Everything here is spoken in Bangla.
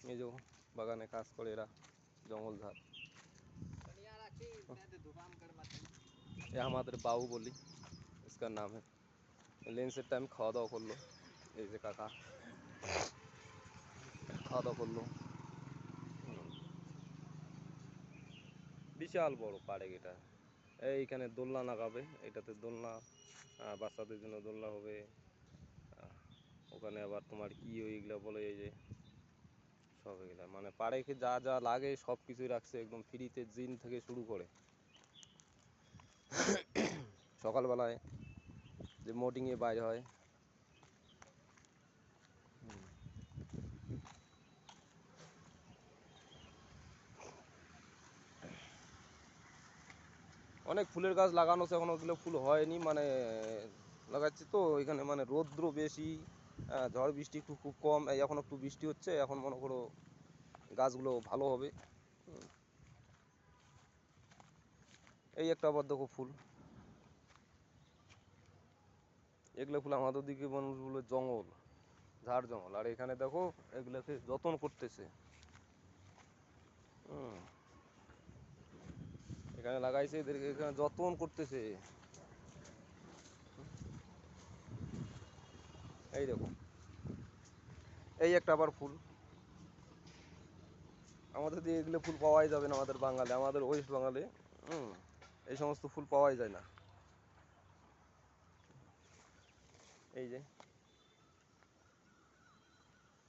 ये जो বাগানে কাজ করে এরা জঙ্গল ঝাড়। ये हमारे बाहुबली इसका नाम है। लेन से टाइम खाওয়া দাওয়া করলো এই যে কাকা খাওয়া দাওয়া করলো। বিশাল বড় পাড়ে এটা। এইখানে দোলনা লাগাবে, এটাতে দোলনা বাচ্চাদের জন্য দোলনা হবে। ওখানে আবার তোমার কি ওইগুলো বলে এই যে সব এগুলা মানে পাড়ে যা যা লাগে সব কিছুই রাখছে একদম ফ্রিতে, জিম থেকে শুরু করে। সকালবেলায় যে মোটিংয়ে বাইরে হয়, অনেক ফুলের গাছ লাগানো আছে, এখন ওগুলো ফুল হয়নি, মানে লাগাচ্ছি তো এখানে মানে রৌদ্র বেশি, ঝড় বৃষ্টি একটু খুব কম। এই এখন একটু বৃষ্টি হচ্ছে, এখন মনে করো গাছগুলো ভালো হবে। এই একটা আবার দেখো ফুল, এগুলো ফুল আমাদের দিকে মানুষগুলো জঙ্গল, ঝাড় জঙ্গল, আর এখানে দেখো এগুলোকে যত্ন করতেছে। এখানে লাগাইছে, এদেরকে এখানে যত্ন করতেছে। এই দেখো এই একটা আবার ফুল, আমাদের দিকে এগুলো ফুল পাওয়াই যাবে না, আমাদের বাঙালি, আমাদের ওয়েস্ট বাঙালি এই সমস্ত ফুল পাওয়াই যায় না। এই যে